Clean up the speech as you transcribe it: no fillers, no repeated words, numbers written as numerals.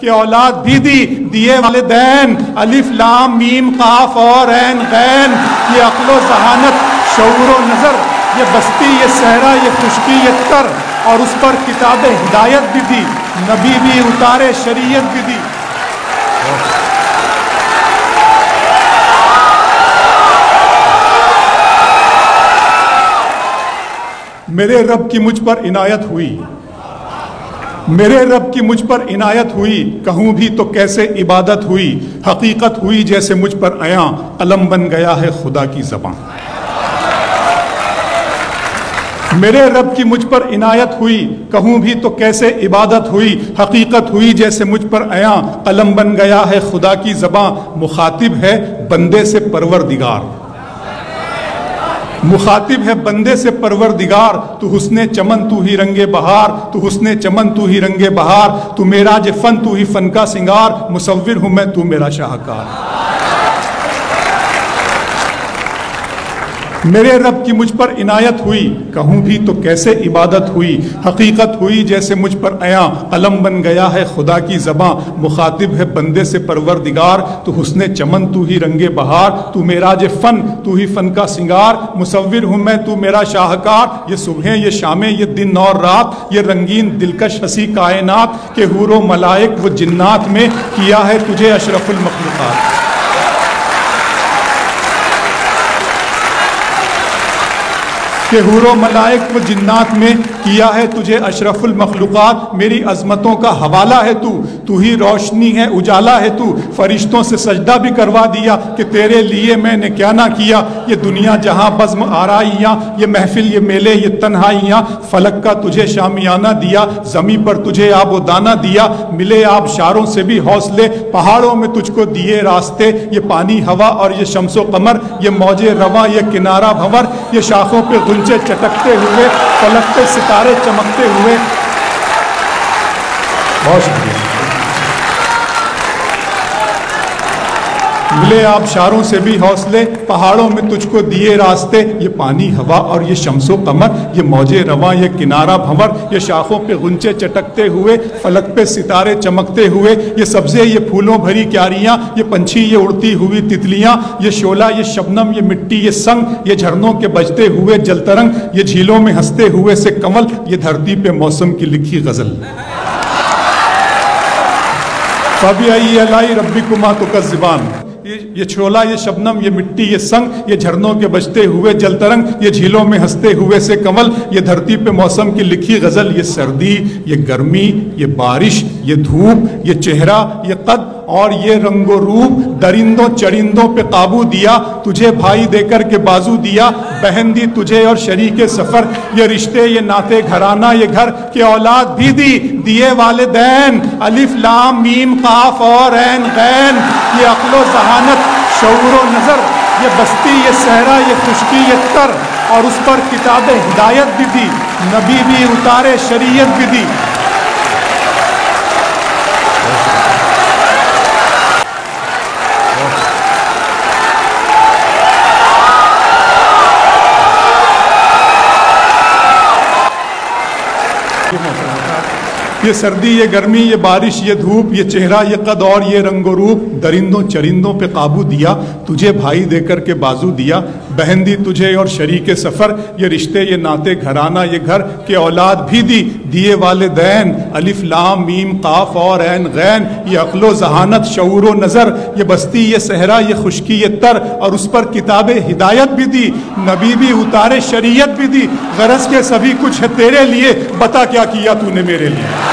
कि औलाद भी दी, दिए वालिदैन, अलिफ लाम मीम काफ और ऐन गैन, ये अक्लो ज़हानत शऊर व नज़र, ये बस्ती ये सहरा ये खुशकी ये तर, और उस पर किताब हिदायत भी दी, नबी भी उतारे शरीयत भी दी। मेरे रब की मुझ पर इनायत हुई, मेरे रब की मुझ पर इनायत हुई, कहूँ भी तो कैसे इबादत हुई, हकीकत हुई जैसे मुझ पर आया, कलम बन गया है खुदा की ज़बान। मेरे रब की मुझ पर इनायत हुई, कहूँ भी तो कैसे इबादत हुई, हकीकत हुई जैसे मुझ पर आया, कलम बन गया है खुदा की ज़बान। मुखातिब है बंदे से परवरदिगार, मुखातिब है बंदे से परवरदिगार, तू हुस्ने चमन तू ही रंगे बहार, तू हुस्ने चमन तू ही रंगे बहार, तू मेरा जे फन तू ही फन का सिंगार, मुसव्विर हूं मैं तू मेरा शाहकार। मेरे रब की मुझ पर इनायत हुई, कहूँ भी तो कैसे इबादत हुई, हकीकत हुई जैसे मुझ पर आया, कलम बन गया है खुदा की ज़बां। मुखातिब है बंदे से परवरदिगार, तू हुस्ने चमन तू ही रंगे बहार, तू मेरा जे फन तू ही फन का सिंगार, मुसव्विर हूँ मैं तू मेरा शाहकार। ये सुबह ये शामें ये दिन और रात, ये रंगीन दिलकश हसी कायनात, के हूरो मलाइक व जिन्नात में किया है तुझे अशरफुल मखलूक़ात। के हूरो मलाइक व जिन्नात में किया है तुझे अशरफुल मखलूक़ात। मेरी अज़मतों का हवाला है तू, तू ही रोशनी है उजाला है तू, फरिश्तों से सजदा भी करवा दिया कि तेरे लिए मैंने क्या ना किया। ये दुनिया जहाँ बज़्म आराइयाँ, ये महफिल ये मेले ये तन्हाइयाँ, फलक का तुझे शामियाना दिया, ज़मीं पर तुझे आबो दाना दिया, मिले आबशारों से भी हौसले, पहाड़ों में तुझको दिए रास्ते, ये पानी हवा और ये शम्सो कमर, ये मौजे रवा ये किनारा भंवर, ये शाखों पे गुंजे चटकते हुए, फलक पे सितारे चमकते हुए। बहुत शुक्रिया। मिले आबशारों से भी हौसले, पहाड़ों में तुझको दिए रास्ते, ये पानी हवा और ये शम्सो कमर, ये मौजे रवा ये किनारा भंवर, ये शाखों पे गुंचे चटकते हुए, फलक पे सितारे चमकते हुए, ये सब्जे ये फूलों भरी क्यारियाँ, ये पंछी ये उड़ती हुई तितलियाँ, ये शोला ये शबनम ये मिट्टी ये संग, ये झरनों के बजते हुए जलतरंग, ये झीलों में हंसते हुए से कमल, ये धरती पे मौसम की लिखी गजल। फबिअय्यि आलाइ रब्बिकुमा तुकज़्ज़िबान, ये शोला ये शबनम ये मिट्टी ये संग, ये झरनों के बजते हुए जलतरंग, ये झीलों में हंसते हुए से कमल, ये धरती पे मौसम की लिखी गजल। ये सर्दी ये गर्मी ये बारिश ये धूप ये चेहरा ये कद और ये रंगो रूप, दरिंदों चरिंदों पे काबू दिया, तुझे भाई देकर के बाजू दिया, बहन दी तुझे और शरीके सफर, ये रिश्ते ये नाते घराना ये घर, के औलाद भी दी, दिए वालिदैन, अलिफ लाम मीम काफ और ऐन गैन, ये अक्लो ज़हानत शऊर व नज़र, ये बस्ती ये सहरा ये खुशकी ये तर, और उस पर किताब हिदायत भी दी, नबी भी उतारे शरीयत भी दी। ये सर्दी ये गर्मी ये बारिश ये धूप, ये चेहरा ये कद और ये रंगो रूप, दरिंदों चरिंदों पे काबू दिया, तुझे भाई देकर के बाजू दिया, बहन दी तुझे और शरीके सफ़र, ये रिश्ते ये नाते घराना ये घर, के औलाद भी दी, दिए वालिदैन, अलिफ लाम मीम काफ और ऐन गैन, ये अक्लो ज़हानत शऊर व नज़र, ये बस्ती ये सहरा ये खुशकी ये तर, और उस पर किताब हिदायत भी दी, नबी भी उतारे शरीयत भी दी। गरज के सभी कुछ है तेरे लिए, बता क्या किया तूने मेरे लिए।